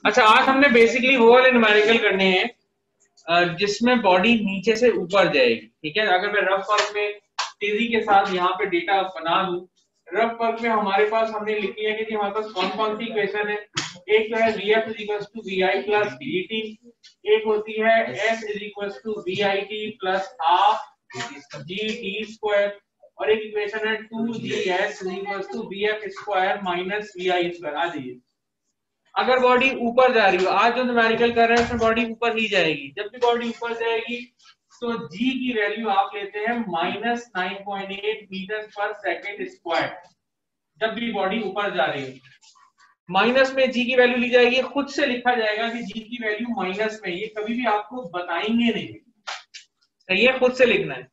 अच्छा, आज हमने बेसिकली वो वाले न्यूमेरिकल करने हैं जिसमें बॉडी नीचे से ऊपर जाएगी। ठीक है, अगर मैं रफ वर्क में तेजी के साथ यहाँ पे डेटा बना दूं, रफ वर्क में हमारे पास हमने लिख लिया कि हमारे पास कौन कौन सी इक्वेशन है। एक तो है VF = VI प्लस DT, एक होती है S = VIT plus half GT square, और एक इक्वेशन है 2GS = VF square minus VI square. आ जाइए, अगर बॉडी ऊपर जा रही हो, आज जो न्यूमेरिकल कर रहे हैं उसमें बॉडी ऊपर ही जाएगी। जब भी बॉडी ऊपर जाएगी तो जी की वैल्यू आप लेते हैं -9.8 मीटर पर सेकेंड स्क्वायर। जब भी बॉडी ऊपर जा रही है माइनस में जी की वैल्यू ली जाएगी, खुद से लिखा जाएगा कि जी की वैल्यू माइनस में, ये कभी भी आपको बताएंगे नहीं, सही है, खुद से लिखना है।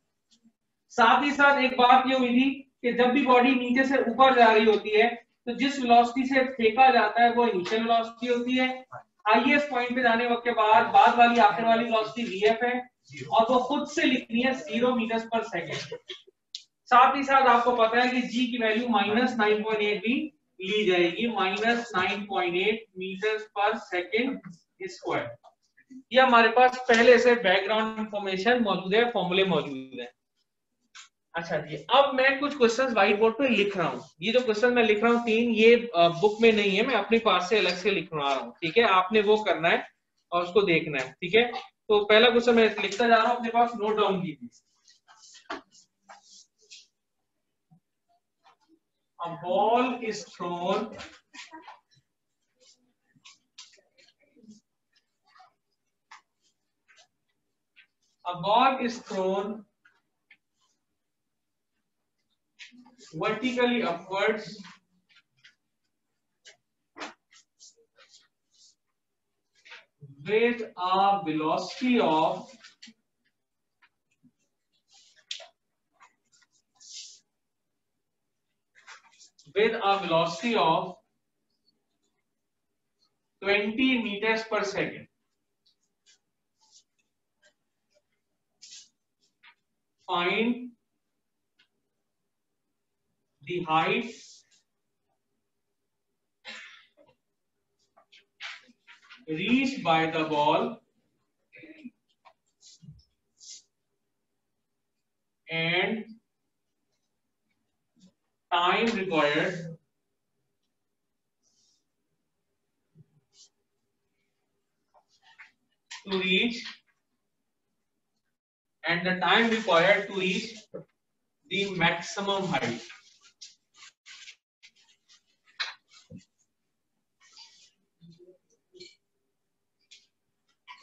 साथ ही साथ एक बात ये हुई थी कि जब भी बॉडी नीचे से ऊपर जा रही होती है तो जिस वेलोसिटी से फेंका जाता है वो इनिशियल वेलोसिटी होती है। हाईएस्ट पॉइंट पे जाने के बाद वाली आखिर वाली वेलोसिटी वीएफ है, और वो खुद से लिखनी है 0 मीटर पर सेकेंड। साथ ही साथ आपको पता है कि जी की वैल्यू -9.8 भी ली जाएगी, -9.8 मीटर पर सेकेंड स्क्वायर। ये हमारे पास पहले से बैकग्राउंड इंफॉर्मेशन मौजूद है, फॉर्मूले मौजूद है। अच्छा जी, अब मैं कुछ क्वेश्चंस व्हाइट बोर्ड पे लिख रहा हूँ। ये जो क्वेश्चन मैं लिख रहा हूँ 3, ये बुक में नहीं है, मैं अपने पास से अलग से लिख रहा हूँ। ठीक है, आपने वो करना है और उसको देखना है। ठीक है, तो पहला क्वेश्चन मैं लिखता जा रहा हूँ, अपने पास नोट डाउन कीजिए। A ball is thrown vertically upwards with a velocity of 20 meters per second. Find the height reached by the ball and time required to reach the maximum height.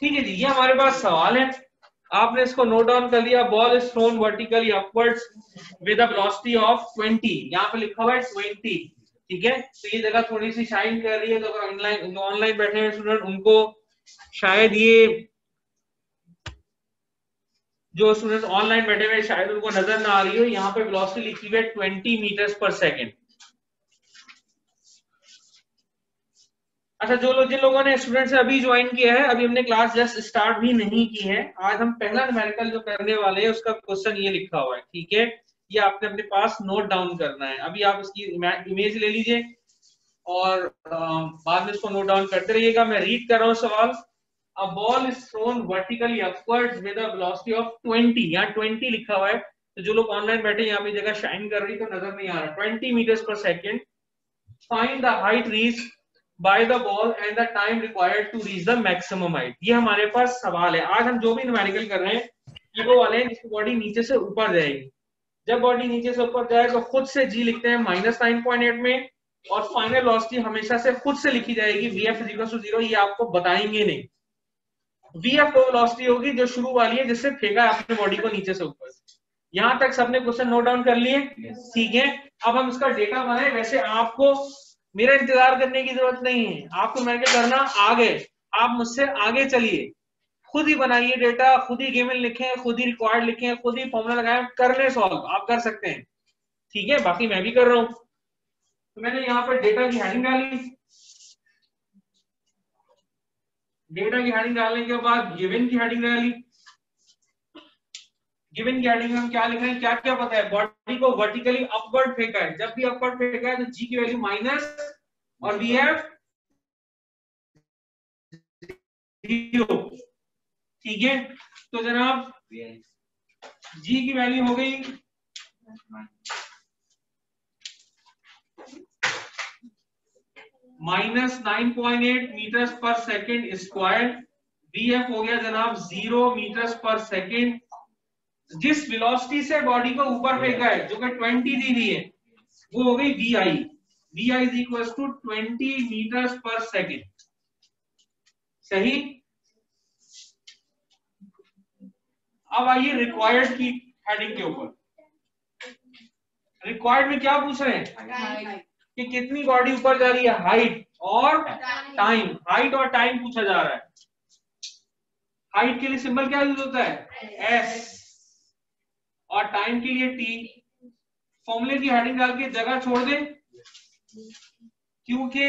ठीक है जी, ये हमारे पास सवाल है, आपने इसको नोट डाउन कर लिया। Ball is thrown vertically upwards with a velocity of 20, यहाँ पे लिखा हुआ है 20। ठीक है, तो ये जगह थोड़ी सी शाइन कर रही है, तो अगर ऑनलाइन बैठे हुए स्टूडेंट, उनको शायद ये जो स्टूडेंट ऑनलाइन बैठे हुए शायद उनको नजर ना आ रही हो, यहाँ पे वेलोसिटी लिखी हुई है 20 मीटर्स पर सेकेंड। अच्छा, जिन लोगों ने स्टूडेंट से अभी ज्वाइन किया है, अभी हमने क्लास जस्ट स्टार्ट भी नहीं की है, आज हम पहला न्यूमेरिकल जो करने वाले हैं उसका क्वेश्चन ये लिखा हुआ है। ठीक है, ये आपने अपने पास नोट डाउन करना है। अभी आप इसकी इमेज ले लीजिए और बाद में इसको नोट डाउन करते रहिएगा। मैं रीड कर रहा हूँ सवाल। A ball is thrown vertically upwards with a velocity of 20, यहाँ 20 लिखा हुआ है, तो जो लोग ऑनलाइन बैठे यहाँ पे जगह शाइन कर रही तो नजर नहीं आ रहा, 20 meters per second. Find the height reached by the ball and the time required to reach the maximum height. ये हमारे पास सवाल है। आज हम जो भी न्यूमेरिकल कर रहे हैं ये वो वाले हैं जिसकी बॉडी नीचे से ऊपर जाएगी। जब बॉडी नीचे से ऊपर जाए तो खुद से जी लिखते हैं -9.8 में, और फाइनल वेलोसिटी हमेशा से खुद से लिखी जाएगी VF = 0। ये आपको बताएंगे नहीं। VF वो वेलोसिटी होगी जो शुरू वाली है, जिससे फेंका अपने बॉडी को नीचे से ऊपर। यहां तक सबने क्वेश्चन नोट डाउन कर लिए? ठीक है, अब हम इसका डेटा बनाए। वैसे आपको मेरा इंतजार करने की जरूरत नहीं है, आपको न्यूमेरिकल करना आ गए, आप मुझसे आगे चलिए, खुद ही बनाइए डेटा, खुद ही गिवन लिखें, खुद ही रिक्वायर्ड लिखें, खुद ही फॉर्मूला लगाएं, कर ले सॉल्व, आप कर सकते हैं। ठीक है, बाकी मैं भी कर रहा हूं। तो मैंने यहाँ पर डेटा की हेडिंग डाली, डेटा की हेडिंग डालने के बाद गिवन की हेडिंग डाली। गिवन की हेडिंग में हम क्या लिख रहे हैं, क्या क्या पता है, बॉडी को वर्टिकली अपवर्ड फेंका है, जब भी अपवर्ड फेंका है तो जी की वैल्यू माइनस और VF 0, ठीक है। तो जनाब जी की वैल्यू हो गई -9.8 metres per second square. VF हो गया जनाब 0 मीटर्स पर सेकेंड। जिस वेलोसिटी से बॉडी को ऊपर फेंका है जो कि 20 दी हुई है वो हो गई V I is equal to 20 metres per second. सही। अब आइए रिक्वायर्ड की हेडिंग के ऊपर। रिक्वायर्ड में क्या पूछ रहे हैं कि कितनी बॉडी ऊपर जा रही है, हाइट और टाइम। हाइट और टाइम पूछा जा रहा है। हाइट के लिए सिंबल क्या यूज होता है, एस, और टाइम के लिए टी। फॉर्मूले की हेडिंग डाल के जगह छोड़ दें, क्योंकि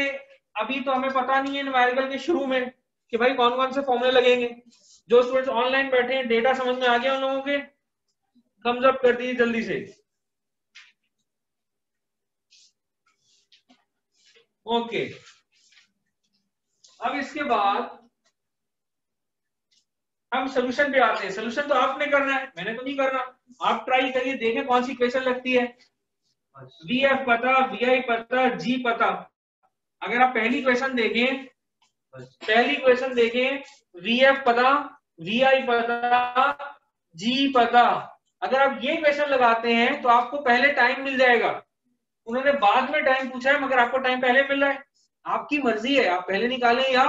अभी तो हमें पता नहीं है न्यूमेरिकल के शुरू में कि भाई कौन कौन से फॉर्मूले लगेंगे। जो स्टूडेंट्स ऑनलाइन बैठे हैं, डेटा समझ में आ गया उन लोगों के, थम्स अप कर दीजिए जल्दी से। ओके, अब इसके बाद हम सोल्यूशन पे आते हैं। सोल्यूशन तो आपने करना है, मैंने तो नहीं करना। आप ट्राई करिए, देखें कौन सी इक्वेशन लगती है। वी एफ पता, वी आई पता, जी पता। अगर आप पहली इक्वेशन देखें, वी एफ पता, वी आई पता, जी पता। अगर आप ये इक्वेशन लगाते हैं तो आपको पहले टाइम मिल जाएगा। उन्होंने बाद में टाइम पूछा है, मगर आपको टाइम पहले मिल रहा है। आपकी मर्जी है, आप पहले निकालें या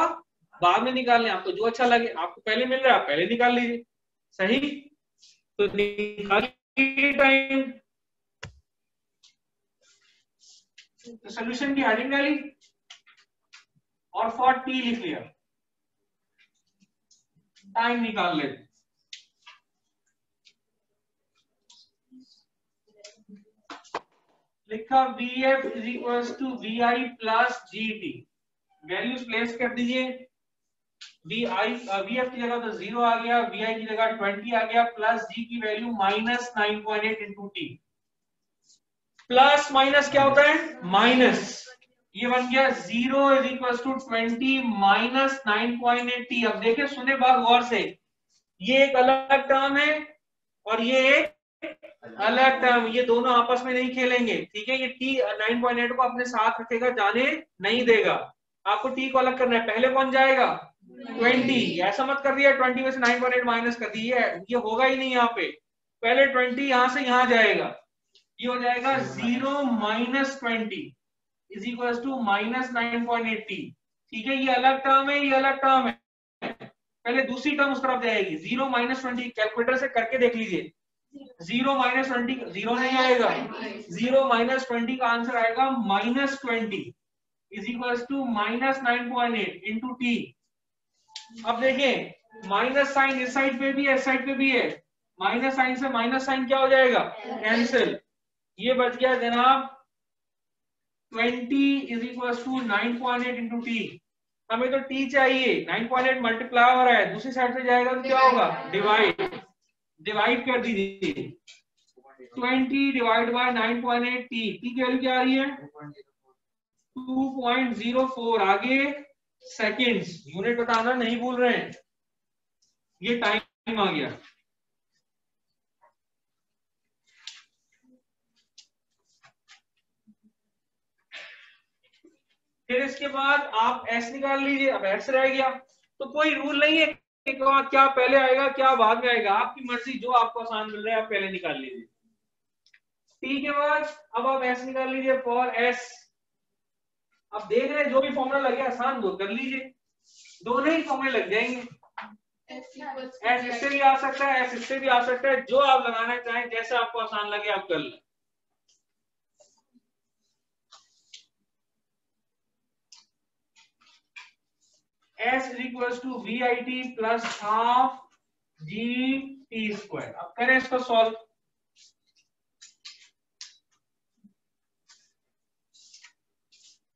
बाद में निकाल लें, आपको जो अच्छा लगे। आपको पहले मिल रहा है, आप पहले निकाल लीजिए। सही, तो निकालिए टाइम। तो सोल्यूशन की हेडिंग डाली और 40 लिख लिया, टाइम निकाल लेते। लिखा VF is equal to VI plus GT। Values place कर दीजिए। VF की जगह तो 0 आ गया, VI की जगह 20 आ गया, प्लस G की value -9.8 into T. Plus minus क्या होता है, माइनस। ये बन गया 0 is equal to 20 minus 9.8 T. अब देखें, सुने बात गौर से, ये एक अलग टर्म है और ये एक अलग टर्म, ये दोनों आपस में नहीं खेलेंगे, ठीक है। ये टी 9.8 को अपने साथ रखेगा, जाने नहीं देगा। आपको टी को अलग करना है। पहले कौन जाएगा, 20। ऐसा मत कर दिया 20 में से 9.8 माइनस कर दी, ये होगा ही नहीं। यहाँ पे पहले 20 यहां से यहां जाएगा, ये हो जाएगा 0 minus 20 is equal to minus 9.8 T. ठीक है, ये अलग टर्म है, ये अलग टर्म है। पहले दूसरी टर्म उस तरफ जाएगी। 0 माइनस 20 कैलकुलेटर से करके देख लीजिए। 0 माइनस 20, 0 नहीं आएगा। 0 माइनस 20 का आंसर आएगा -20 is equal to minus 9.8 into T. अब देखें, माइनस साइन इस साइड पे भी है, इस साइड पे भी है। माइनस साइन से माइनस साइन क्या हो जाएगा, कैंसिल। ये बच गया जनाब 20 is equal to 9.8 into T. हमें तो टी चाहिए, 9.8 मल्टीप्लाई हो रहा है, दूसरी साइड से जाएगा तो क्या होगा, डिवाइड। डिवाइड कर दीजिए, 20 डिवाइड बाय 9.8 टी। टी की वैल्यू क्या आ रही है, 2.04। आगे सेकेंड्स, यूनिट बताना नहीं भूल रहे हैं। ये टाइम आ गया। फिर इसके बाद आप एस निकाल लीजिए। अब एस रह गया, तो कोई रूल नहीं है कि क्या पहले आएगा क्या बाद में आएगा, आपकी मर्जी, जो आपको आसान मिल रहा है आप पहले निकाल लीजिए। टी के बाद अब आप एस निकाल लीजिए फॉर एस। अब देख रहे हैं जो भी फॉर्मूला लगे आसान वो कर लीजिए, दोनों ही फॉर्मूले लग जाएंगे। एस इससे भी आ सकता है, एस इससे भी आ सकता है, जो आप लगाना चाहें, जैसे आपको आसान लगे आप कर लें। S is equals to VIT plus half GT square। अब करें इसको सॉल्व।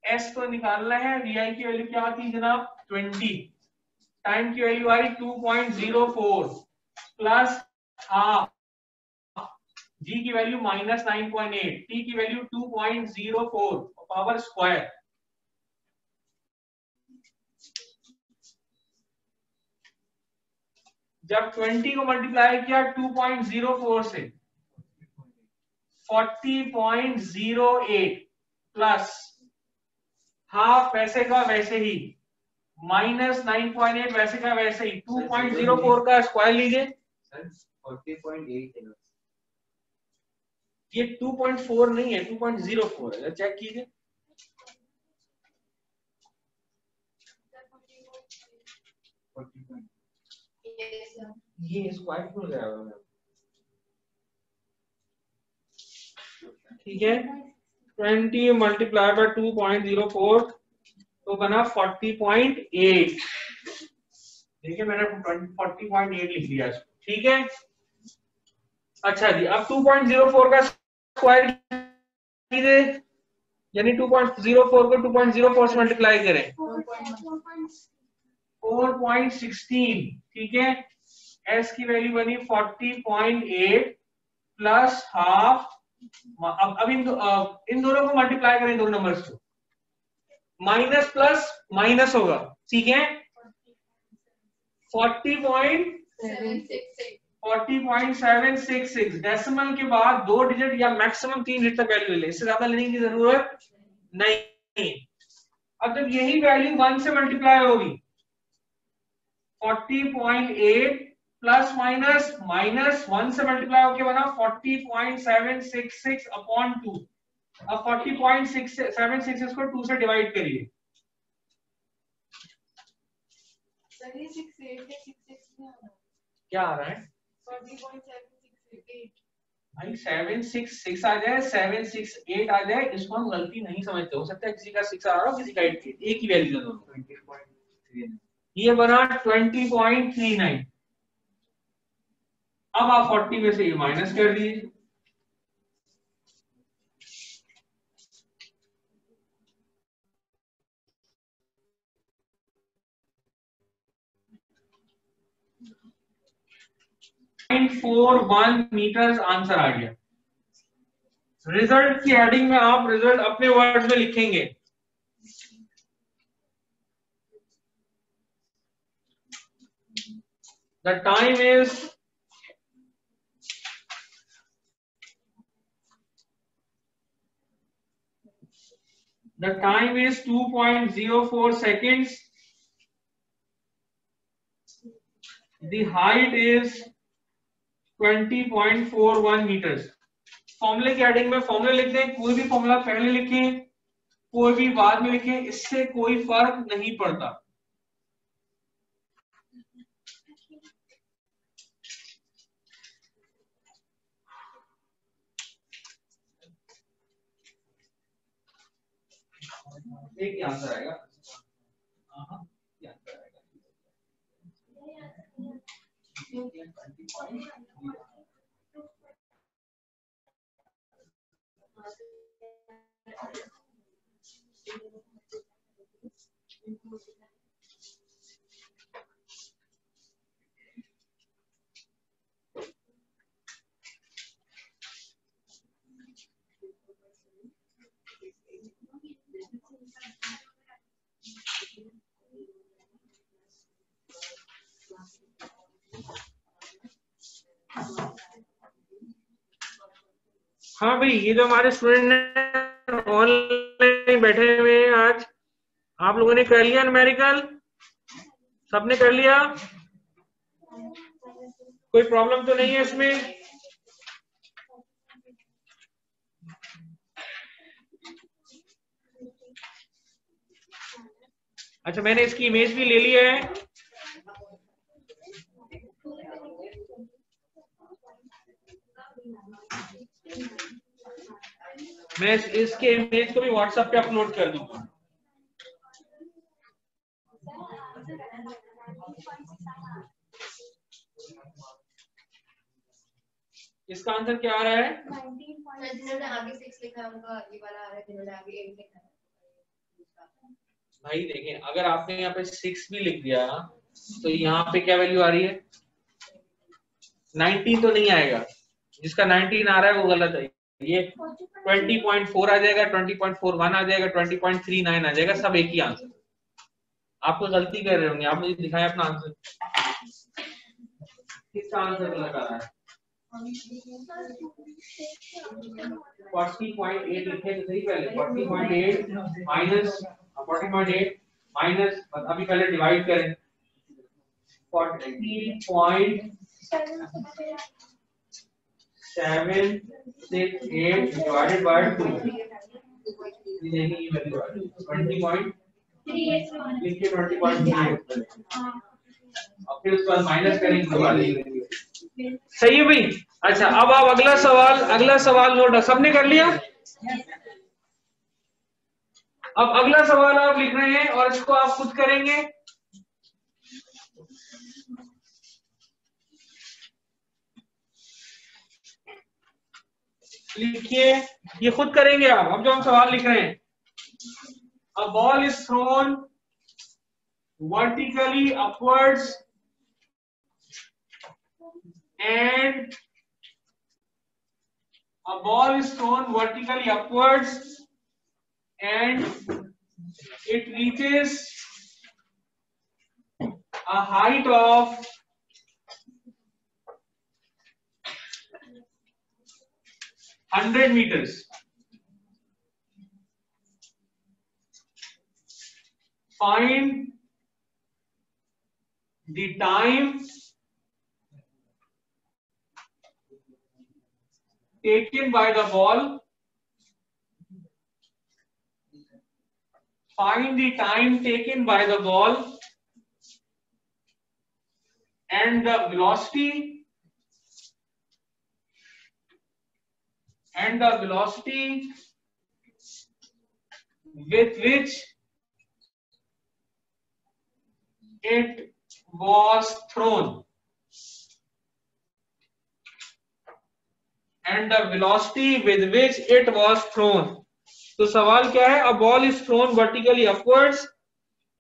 S को निकालना है, VI की वैल्यू क्या आती है जनाब, 20। टाइम की वैल्यू आ रही 2.04 प्लस हाफ, G की वैल्यू -9.8, T की वैल्यू 2.04 पावर स्क्वायर। जब 20 को मल्टीप्लाई किया 2.04 से 40.08 प्लस हाफ वैसे का वैसे ही माइनस 9.8 वैसे का वैसे ही 2.04 का स्क्वायर लीजिए 40.8 ये 2.4 नहीं है 2.04 है, चेक कीजिए। ये स्क्वायर क्यों गया है? ठीक है 20 मल्टीप्लाई बाय 2.04 तो बना 40.8। ठीक है मैंने 40.8 लिख दिया इसको। ठीक है अच्छा जी अब 2.04 का स्क्वायर कीजिए यानी 2.04 को 2.04 से मल्टीप्लाई करें 4.16। ठीक है s की वैल्यू बनी 40.8 प्लस हाफ। अब इन दोनों को मल्टीप्लाई करें दोनों नंबर्स को माइनस प्लस माइनस होगा। ठीक है 40.766 डेसिमल के बाद 2 डिजिट या मैक्सिमम 3 डिजिट तक वैल्यू ले, इससे ज्यादा लेने की जरूरत नहीं। अब जब यही वैल्यू 1 से मल्टीप्लाई होगी 40.8 प्लस माइनस माइनस 1 से मल्टीप्लाई होके बना 40.766 अपॉन 2। अब 40.766 को 2 से डिवाइड करिए क्या आ रहा है 40.768 भाई 766 आ जाए 768 आ जाए इसको हम गलती नहीं समझते। हो सकता है किसी का 6 आ रहा हो किसी का 8 एक ही वैल्यू दोनों 20.39 ये बना 20.39। अब आप 40 में से ये माइनस कर दीजिए .41 मीटर्स आंसर आ गया। रिजल्ट की हेडिंग में आप रिजल्ट अपने वर्ड में लिखेंगे the time is The time is 2.04 seconds. The height is 20.41 meters. फॉर्मूले की हेडिंग में फॉर्मूले लिख दें, कोई भी फॉर्मूला पहले लिखें कोई भी बाद में लिखें, इससे कोई फर्क नहीं पड़ता। एक ही आंसर आएगा। हाँ भाई ये जो हमारे स्टूडेंट ऑनलाइन बैठे हुए हैं आज आप लोगों ने कर लिया न्यूमेरिकल, सबने कर लिया, कोई प्रॉब्लम तो नहीं है इसमें? अच्छा मैंने इसकी इमेज भी ले ली है। मैं इसके इमेज को भी व्हाट्सएप पे अपलोड कर दूंगा। इसका आंसर क्या आ रहा है? जिन्होंने आगे 6 लिखा है उनका ये वाला आ रहा है, जिन्होंने आगे 8 लिखा है। भाई देखें अगर आपने यहाँ पे 6 भी लिख दिया तो यहाँ पे क्या वैल्यू आ रही है? 19 तो नहीं आएगा, जिसका 19 आ रहा है वो गलत है। ये 20.4 आ जाएगा, 20.41 आ जाएगा, 20.39 आ जाएगा, सब एक ही आंसर। आप तो गलती कर रहे होंगे, आप मुझे दिखाएं अपना आंसर। किसका आंसर गलत आ रहा है? 40.8 लिखे तो सही पहले 40.8 माइनस 40.8 माइनस अभी पहले डिवाइड करें 40.768 डिवाइडेड बाय 2 ये नहीं वैल्यू 20. लिखिए 20.3 और फिर उसके बाद माइनस करेंगे दोबारा सही है भाई। अच्छा अब आप अगला सवाल नोट सबने कर लिया। अब अगला सवाल आप लिख रहे हैं और इसको आप खुद करेंगे। लिखिए ये खुद करेंगे आप। अब जो हम सवाल लिख रहे हैं a ball is throne vertically upwards and a ball is thrown vertically upwards and it reaches a height of 100 meters. Find the time taken by the ball. Find the time taken by the ball and the velocity with which it was thrown. And the velocity with which it was thrown. तो सवाल क्या है? A ball is thrown vertically upwards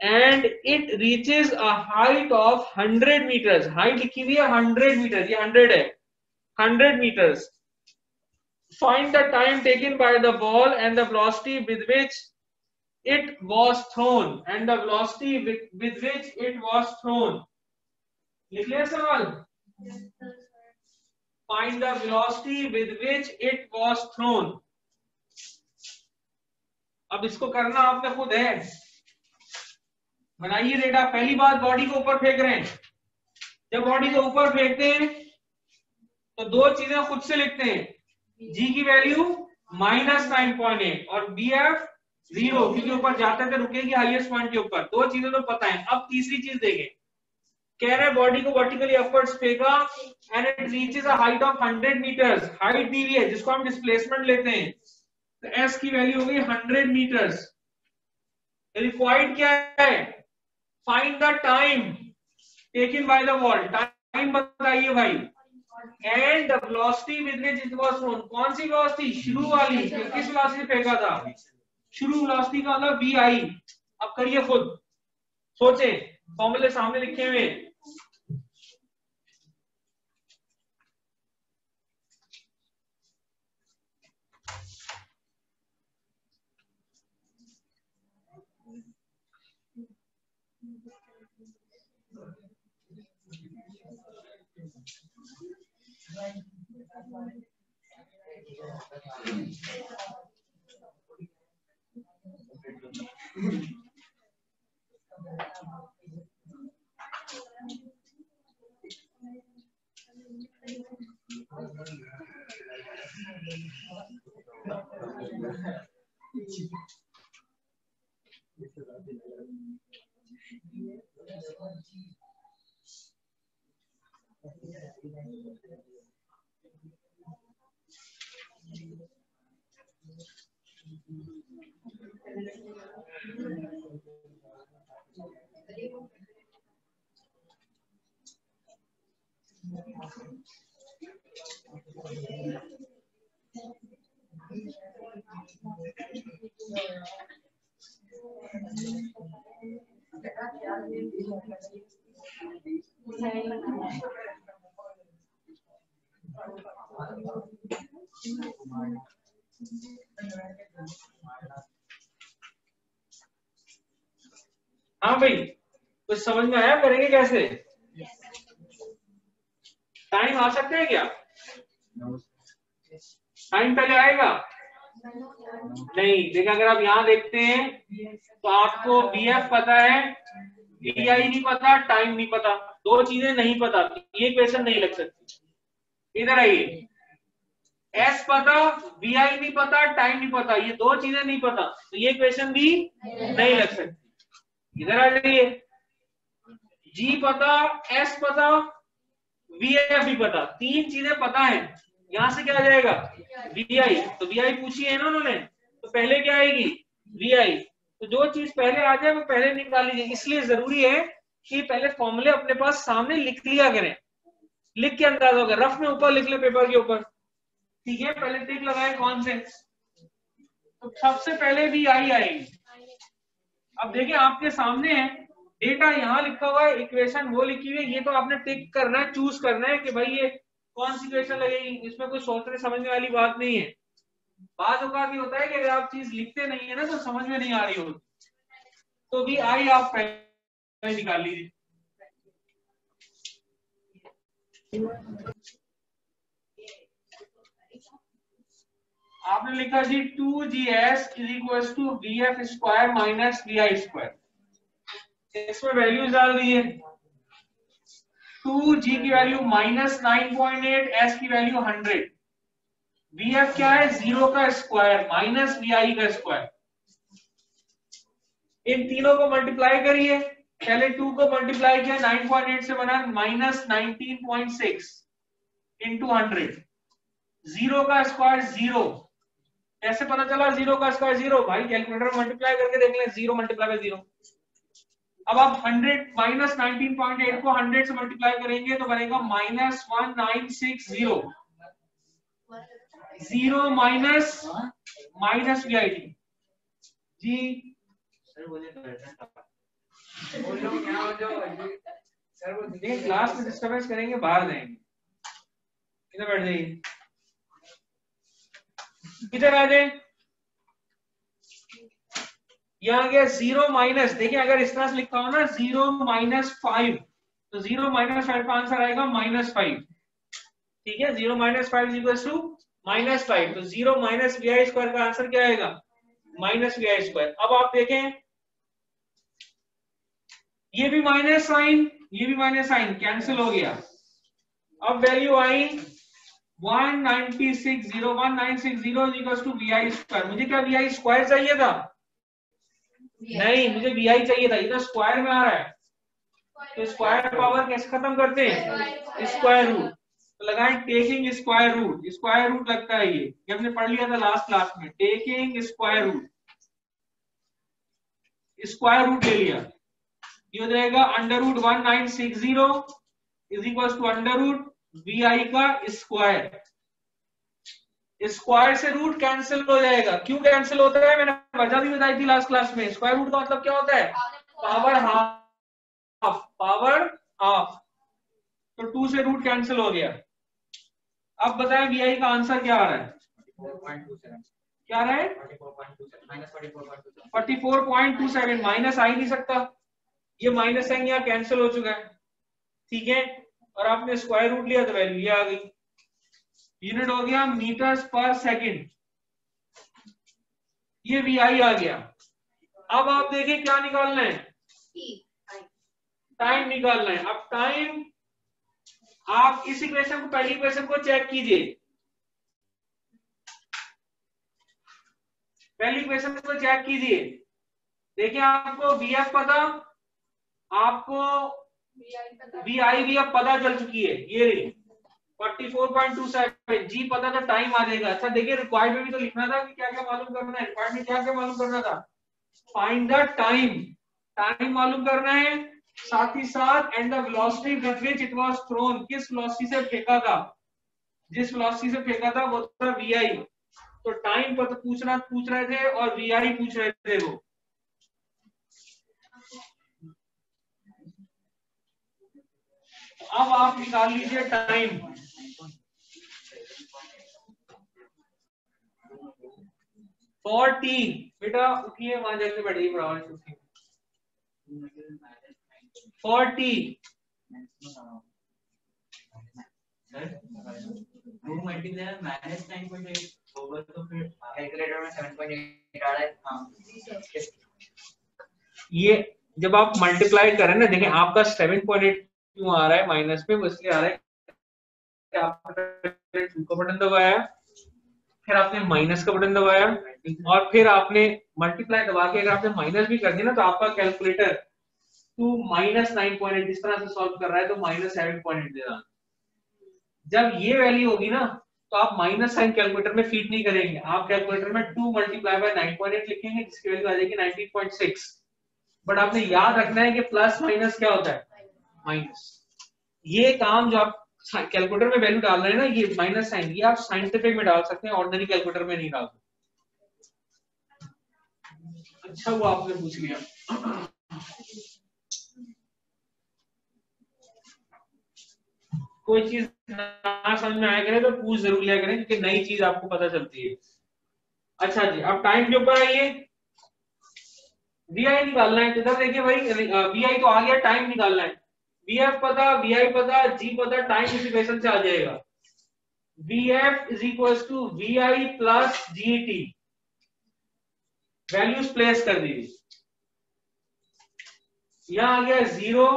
and it reaches a height of 100 meters. Height लिखी हुई है 100 meters. ये 100 है 100 meters. Find the time taken by the ball and the velocity with which it was thrown. And the velocity with which it was thrown. लिख लिया सवाल? Find the velocity with which it was thrown. अब इसको करना आपने खुद है। बनाइए डेटा। पहली बात बॉडी को ऊपर फेंक रहे हैं। जब बॉडी को ऊपर फेंकते हैं तो दो चीजें खुद से लिखते हैं। जी की वैल्यू -9.8 और BF 0 क्योंकि ऊपर जाते थे रुकेगी हाईएस्ट पॉइंट के ऊपर। दो चीजें तो पता है। अब तीसरी चीज देखें। कह रहे हैं बॉडी को वर्टिकली अपवर्ड्स फेंका and it reaches a height of 100 metres. Height दी हुई है जिसको हम डिस्प्लेसमेंट लेते हैं। तो एस की वैल्यू हो गई 100 मीटर्स। रिक्वायर्ड क्या है? Find the time taken by the ball. Time बताइए भाई। And the velocity with which it was thrown. कौन सी वेलोसिटी? शुरू वाली। किस वेलोसिटी फेंका था? शुरू वेलोसिटी का मतलब VI। अब करिए खुद सोचे। फॉर्मूले सामने लिखे हुए। हाँ भाई कुछ समझ में आया? करेंगे कैसे? टाइम आ सकता है क्या? टाइम पहले आएगा नहीं। देखिए अगर आप यहाँ देखते हैं तो आपको BF पता है, BI नहीं पता, टाइम नहीं पता, दो चीजें नहीं पता, ये क्वेश्चन नहीं लग सकती। इधर आइए, S पता, BI नहीं पता, टाइम नहीं पता, ये दो चीजें नहीं पता, तो ये क्वेश्चन भी नहीं लग सकती। इधर आ जाइए, G पता, S पता, VF भी पता, तीन चीजें पता है, यहां से क्या आ जाएगा? VI। तो VI पूछी है ना उन्होंने, तो पहले क्या आएगी? VI। तो जो चीज पहले आ जाए वो पहले निकाल लीजिए। इसलिए जरूरी है कि पहले फॉर्मूले अपने पास सामने लिख लिया करें, लिख के अंदाज होगा। रफ में ऊपर लिख ले पेपर के ऊपर, ठीक है? पहले टिक लगाए कौन से, तो सबसे पहले VI आएगी। अब देखिए आपके सामने है, डेटा यहाँ लिखा हुआ है, इक्वेशन वो लिखी हुई है, ये तो आपने टिक करना है, चूज करना है कि भाई ये कौन सी इक्वेशन लगेगी। इसमें कोई सोचने समझने वाली बात नहीं है। बाद औकात भी होता है कि अगर आप चीज लिखते नहीं है ना तो समझ में नहीं आ रही होती, तो भी आई आप पहले निकाल लीजिए। आपने लिखा G 2GS is equal to VF square minus VI square, इसमें वैल्यूज डाल दिए। 2G की वैल्यू -9.8, S की वैल्यू 100, VF क्या है? 0 का स्क्वायर माइनस VI का स्क्वायर। इन तीनों को मल्टीप्लाई करिए, पहले 2 को मल्टीप्लाई किया 9.8 से बना -19.6 इंटू 100, 0 का स्क्वायर 0। कैसे पता चला 0 का स्क्वायर 0? भाई कैलकुलेटर मल्टीप्लाई करके देख लें, 0 मल्टीप्लाई बाय 0। अब आप 100 -19.8 को 100 से मल्टीप्लाई करेंगे तो बनेगा -1960, 0 माइनस VI जी। क्लास में डिस्टर्बेंस करेंगे, बाहर जाएंगे, इधर बैठ जाइए, इधर आ जाए। यहाँ गया 0 माइनस, देखिए अगर इस तरह से लिखा हो ना 0 - 5, तो 0 - 5 का आंसर आएगा -5, ठीक है? 0 - 5 इक्वल्स टू -5, तो 0 माइनस VI स्क्वायर का आंसर क्या आएगा? -VI square. अब आप देखें ये भी माइनस साइन, ये भी माइनस साइन, कैंसिल हो गया। अब वैल्यू आई 1960, 1960 इक्वल्स टू VI स्क्वायर। मुझे क्या VI स्क्वायर चाहिए था? नहीं, मुझे VI चाहिए था, ये तो स्क्वायर में आ रहा है। तो स्क्वायर पावर कैसे खत्म करते हैं? Square root. तो लगाएं taking square root, square root लगता है ये हमने पढ़ लिया था लास्ट क्लास में। Taking square root, square root ले लिया, ये हो जाएगा √1960 इज इक्वल टू √VI का स्क्वायर। स्क्वायर से रूट कैंसिल हो जाएगा। क्यों कैंसिल होता है? मैंने वजह भी बताई थी लास्ट क्लास में। स्क्वायर रूट का मतलब क्या होता है? Power half, power half. तो 2 से रूट कैंसिल हो गया। अब बताएं VI का आंसर क्या आ रहा है? क्या आ रहा है? 44.27। माइनस आ ही नहीं सकता, ये माइनस साइन यहाँ कैंसिल हो चुका है, ठीक है? और आपने स्क्वायर रूट लिया तो वैल्यू ये आ गई। यूनिट हो गया मीटर्स पर सेकंड, ये VI आ गया। अब आप देखिए क्या निकालना है? टाइम निकालना है। अब टाइम, आप इस इक्वेशन को, पहली इक्वेशन को चेक कीजिए, पहली इक्वेशन को चेक कीजिए। देखिए आपको VF पता, आपको VI भी अब पता चल चुकी है, ये 44.27। G पता था, टाइम आ जाएगा। अच्छा देखिए रिक्वायर्ड में भी तो लिखना था कि क्या क्या मालूम करना है। रिक्वायर्ड में क्या क्या मालूम करना था? फाइंड द टाइम, टाइम मालूम करना है, साथ ही साथ and the velocity with which it was thrown, किस वेलोसिटी से फेंका था, जिस वेलोसिटी से फेंका था वो था VI। तो टाइम पर तो पूछ रहे थे और VI पूछ रहे थे वो। अब आप निकाल लीजिए टाइम। 40, बेटा उठिए, वहां जाके बैठिए बराबर। 40 2 मल्टीप्लाई -9.8 होगा तो फिर कैलकुलेटर में 7.8 आ रहा है। हाँ, ये जब आप मल्टीप्लाई करें ना, देखें आपका 7.8 क्यों आ रहा है माइनस में, वो इसलिए आ रहा है कि आपने 2 का बटन दबाया, फिर आपने माइनस का बटन दबाया, और फिर आपने मल्टीप्लाई दबा के अगर आपने माइनस भी कर दिया ना, तो आपका कैलकुलेटर 2 -9.8 इस तरह से सॉल्व कर रहा है, तो -7.8 दे रहा है। जब ये वैल्यू होगी ना, तो आप माइनस साइन कैलकुलेटर में फीड नहीं करेंगे, आप कैलकुलेटर में 2 मल्टीप्लाई बाय 9.8 लिखेंगे, जिसकी वैल्यू आ जाएगी 19.6। बट आपने याद रखना है कि प्लस माइनस क्या होता है, माइनस। ये काम जो आप कैलकुलेटर में वैल्यू डाल रहे हैं ना, ये माइनस साइन, ये आप साइंटिफिक में डाल सकते हैं, ऑर्डिनरी कैलकुलेटर में नहीं डाल सकते। अच्छा वो आपने पूछ लिया। कोई चीज ना समझ में आया करे तो पूछ जरूर लिया करें, क्योंकि नई चीज आपको पता चलती है। अच्छा जी, अब टाइम के ऊपर आइए। VI निकालना है, तो इधर देखिए भाई, VI तो आ गया, टाइम निकालना है। VF पता, VI पता, G पता, टाइम इस इक्वेशन से आ जाएगा। VF is equal to VI plus GT। Values place कर दीजिए। यहां आ गया 0,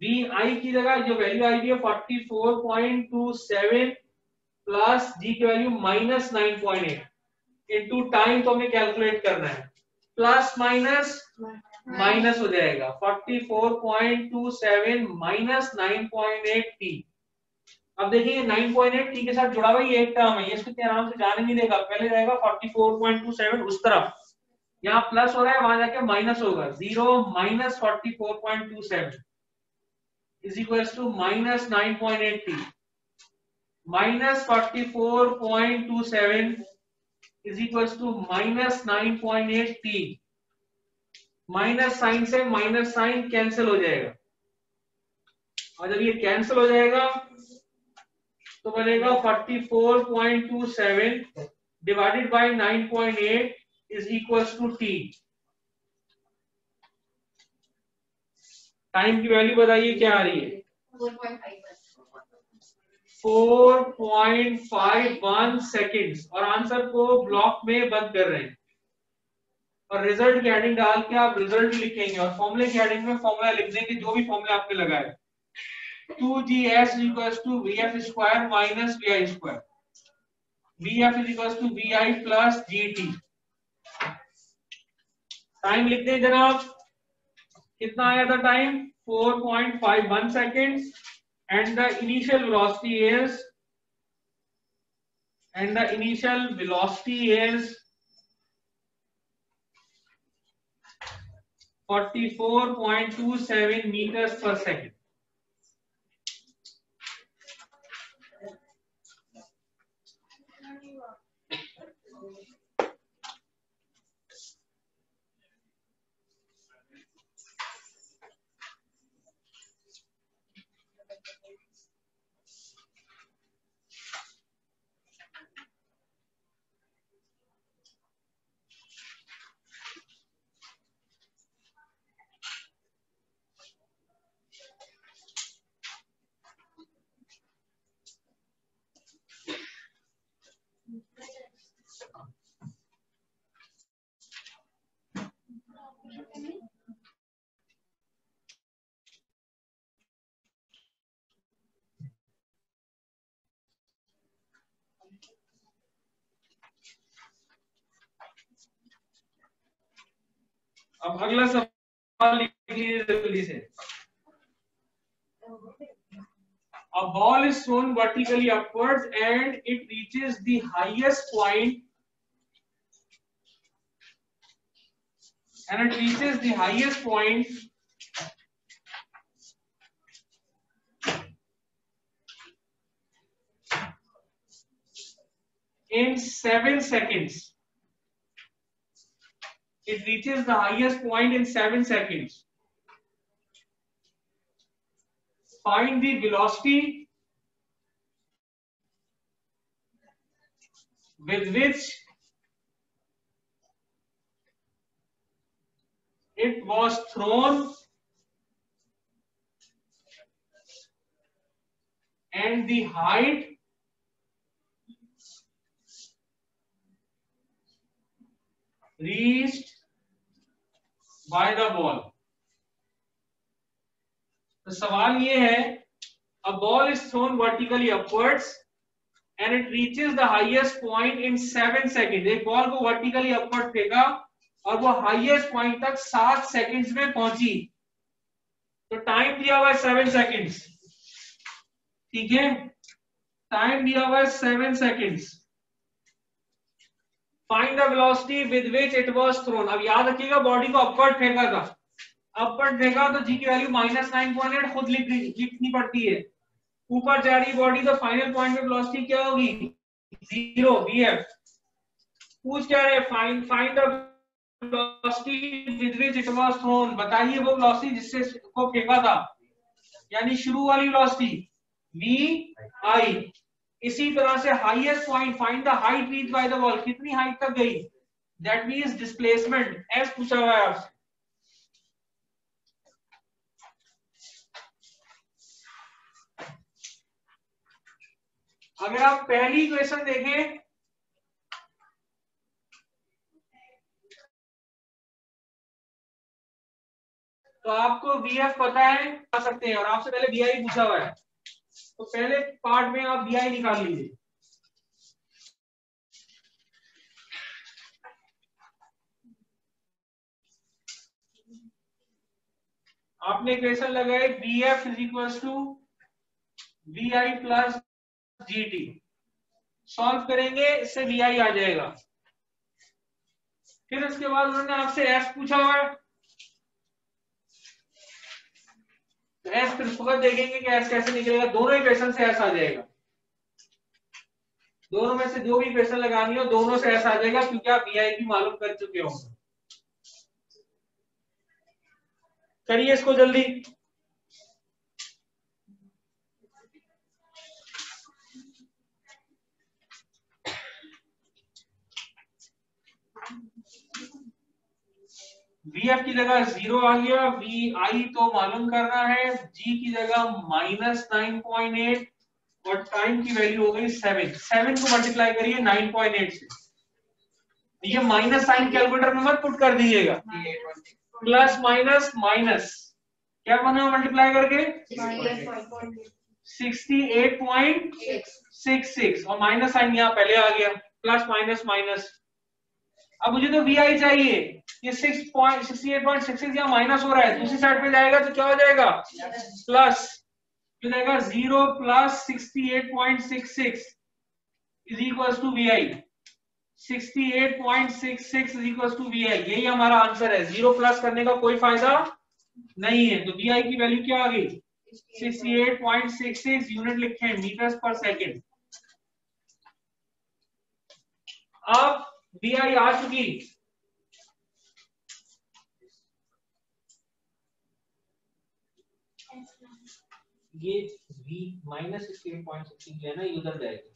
VI की जगह जो वैल्यू आएगी 44.27 प्लस G की वैल्यू -9.8 इनटू टाइम, तो हमें कैलकुलेट करना है, प्लस माइनस माइनस हो जाएगा 44.27 माइनस 9.8 t। अब देखिए 9.8 t के साथ जुड़ा हुआ ये एक टर्म है, ये इसको इतने आराम से जाने नहीं देगा, पहले जाएगा 44.27 उस तरफ, यहाँ प्लस हो रहा है, वहां जाके माइनस होगा, 0 minus 44.27 is equal to minus 9.8 t, minus 44.27 is equal to minus 9.8 t। Minus sign से माइनस साइन कैंसिल हो जाएगा, और जब ये कैंसिल हो जाएगा तो बनेगा 44.27 divided by 9.8 is equal to t। Time की वैल्यू बताइए क्या आ रही है, 4.51 सेकेंड्स, और आंसर को ब्लॉक में बंद कर रहे हैं, और रिजल्ट की हेडिंग डाल के आप रिजल्ट लिखेंगे, और फॉर्मूले की हेडिंग में फॉर्मूला लिख देंगे जो भी फॉर्मूला आपने लगाया। 2GS equals to VF square minus VI square, VF is equals to VI plus GT। Time लिख दें जनाब, कितना आया था time, 4.51 seconds, and the initial velocity is 44.27 meters per second। अब अगला सवाल लिख लीजिए जल्दी से। A ball is thrown vertically upwards and it reaches the highest point in 7 seconds. It reaches the highest point in 7 seconds. Find the velocity with which it was thrown and the height reached by the ball. तो सवाल ये है, a ball is thrown vertically upwards and it reaches the highest point in 7 seconds. एक ball को vertically upward फेंका और वो highest point तक 7 seconds में पहुंची, तो टाइम दिया हुआ है 7 seconds, ठीक है, टाइम दिया हुआ है 7 seconds. Find the velocity with which it was thrown. अब याद रखिएगा बॉडी को अपवर्ड फेंका था, अपवर्ड फेंका तो जी की वैल्यू -9.8 खुद लिखनी पड़ती है. ऊपर जा रही बॉडी तो फाइनल पॉइंट पे वेलोसिटी क्या होगी, 0 vf. पूछ क्या रहे, find the velocity with which it was thrown. बताइए वो वेलोसिटी जिससे इसको फेंका था, यानी शुरू वाली वेलोसिटी vi. इसी तरह से highest point, find the height reach by the ball, कितनी हाइट तक गई, दैट मींस डिस्प्लेसमेंट. एस पूछा हुआ है आपसे. अगर आप पहली इक्वेशन देखें तो आपको VF पता है, आ सकते हैं, और आपसे पहले VI पूछा हुआ है, तो पहले पार्ट में आप VI निकाल लीजिए. आपने इक्वेशन लगाई VF is equal to VI plus GT. Solve करेंगे, इससे VI आ जाएगा. फिर उसके बाद उन्होंने आपसे S पूछा हुआ है, तो S फिर उसके बाद देखेंगे कि S कैसे निकलेगा. दोनों इक्वेशन से S आ जाएगा, दोनों में से जो भी इक्वेशन लगानी हो दोनों से S आ जाएगा, क्योंकि आप VI की मालूम कर चुके होंगे. करिए इसको जल्दी. VF की जगह 0 आ गया, VI तो मालूम करना है, G की जगह -9.8 और टाइम की वैल्यू हो गई 7. 7 को मल्टीप्लाई करिए 9.8 से. ये माइनस साइन कैलकुलेटर में मत पुट कर दीजिएगा, प्लस माइनस माइनस क्या बना मल्टीप्लाई करके 68.66 और माइनस साइन यहाँ पहले आ गया, प्लस माइनस माइनस. अब मुझे तो VI चाहिए, ये 68.66 यहाँ माइनस हो रहा है, दूसरी साइड पे जाएगा तो क्या हो जाएगा प्लस, तो जाएगा 0 plus 68.66 is equal to VI. 68.66 is equal to VI. यही हमारा आंसर है. 0 प्लस करने का कोई फायदा नहीं है, तो VI की वैल्यू क्या आ गई 68.66. यूनिट लिखे हैं मीटर्स पर सेकेंड. अब VI आ चुकी, ये V -68.66 है ना, ये उधर जाएगा,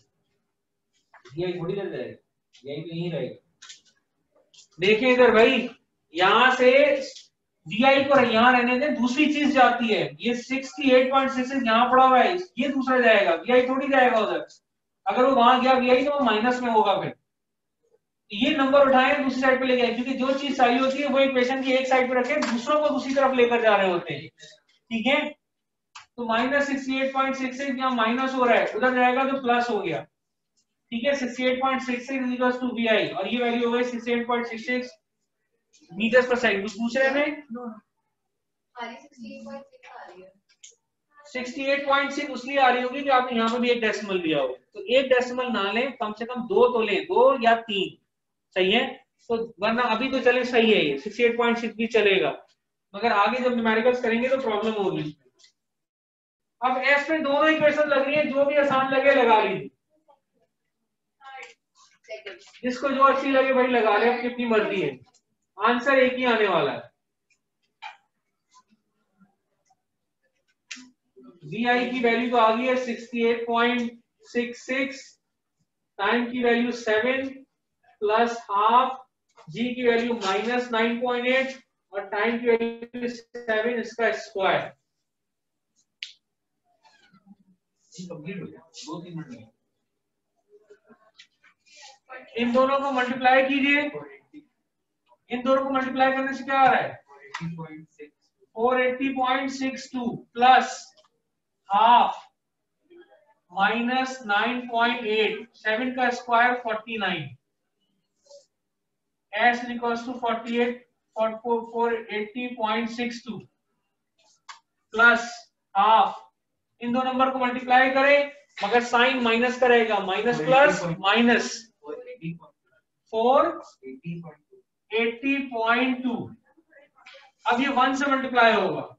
VI थोड़ी इधर जाएगा, VI तो यहीं रहेगा. देखिए इधर भाई, यहां से VI को यहां रहने दें, दूसरी चीज जाती है. ये 68.66 यहाँ पड़ा हुआ है, ये दूसरा जाएगा, VI थोड़ी जाएगा उधर. अगर वो वहां गया VI तो वो माइनस में होगा. फिर ये नंबर उठाए दूसरी साइड पे ले गए, क्योंकि जो चीज चाहिए होती है वो इक्वेशन की एक साइड पे रखे, दूसरों को दूसरी तरफ लेकर जा रहे होते हैं. ठीक है, तो -68.66 यहाँ माइनस हो रहा है, उधर जाएगा तो प्लस हो गया. ठीक है, 68.66 इक्वल्स टू VI, और ये वैल्यू हो गई 68.66 मीटर्स पर सेकंड. कुछ पूछ रहे थे? 68.6 उसलिए आ रही होगी कि आपने यहाँ पे भी एक डेसिमल दिया हो, तो एक डेसिमल ना लें, कम से कम 2 तो लें, 2 या 3. सही है, तो वरना अभी तो चले सही है, ये 68.6 भी चलेगा, मगर आगे जब न्यूमेरिकल्स करेंगे तो प्रॉब्लम होगी. अब एस में दोनों इक्वेशन लग रही है, जो भी आसान लगे लगा लीजिए, जिसको जो अच्छी लगे भाई लगा ले, अपनी अपनी मर्जी है. आंसर एक ही आने वाला है. VI की वैल्यू तो आ गई है 68.66, टाइम की वैल्यू 7 प्लस हाफ, G की वैल्यू -9.8 और टाइम की वैल्यू 7, इसका स्क्वायर. कंप्लीट हो गया, 2-3 मिनट लगे। इन दोनों को मल्टीप्लाई कीजिए, इन दोनों को मल्टीप्लाई करने से क्या आ रहा है 480.62 प्लस हाफ माइनस 9.8, 7 का square 49, s equals to 480.62 plus half, इन दो नंबर को मल्टीप्लाई करें मगर साइन माइनस का रहेगा, माइनस प्लस माइनस 480.2। अब ये 1 से मल्टीप्लाई होगा,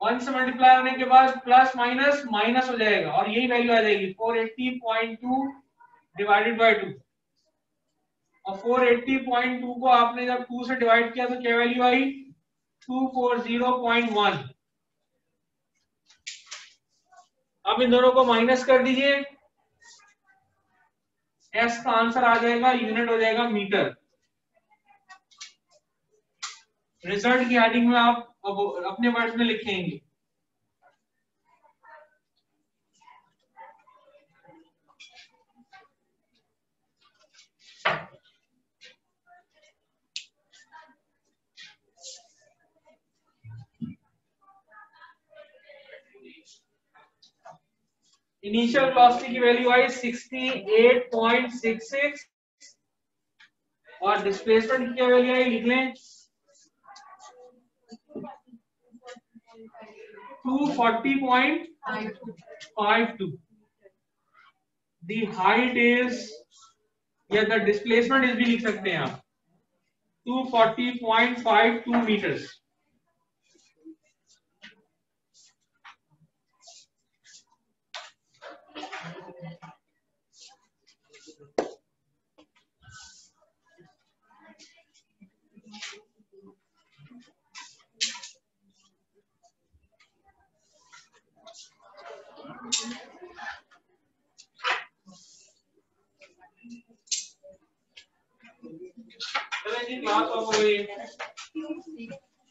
1 से मल्टीप्लाई होने के बाद प्लस माइनस माइनस हो जाएगा और यही वैल्यू आ जाएगी 480.2 डिवाइडेड बाय 2। और 480.2 को आपने जब 2 से डिवाइड किया तो क्या वैल्यू आई 240.1। अब इन दोनों को माइनस कर दीजिए, एस का आंसर आ जाएगा, यूनिट हो जाएगा मीटर। रिजल्ट की हेडिंग में आप अब अपने वर्ड्स में लिखेंगे। इनिशियल वेलोसिटी की वैल्यू आई 68.66 और डिस्प्लेसमेंट की वैल्यू आई, लिख लें 240.52। The height is, या the displacement is भी लिख सकते हैं आप 240.52 meters।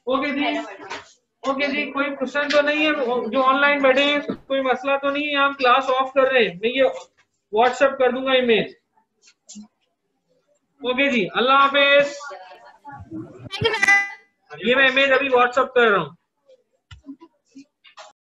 ओके जी, ओके जी, कोई क्वेश्चन तो नहीं है? जो ऑनलाइन बैठे हैं कोई मसला तो नहीं है? हम क्लास ऑफ कर रहे हैं, मैं ये व्हाट्सएप कर दूंगा इमेज। ओके जी, अल्लाह हाफिज। ये मैं इमेज अभी व्हाट्सएप कर रहा हूँ।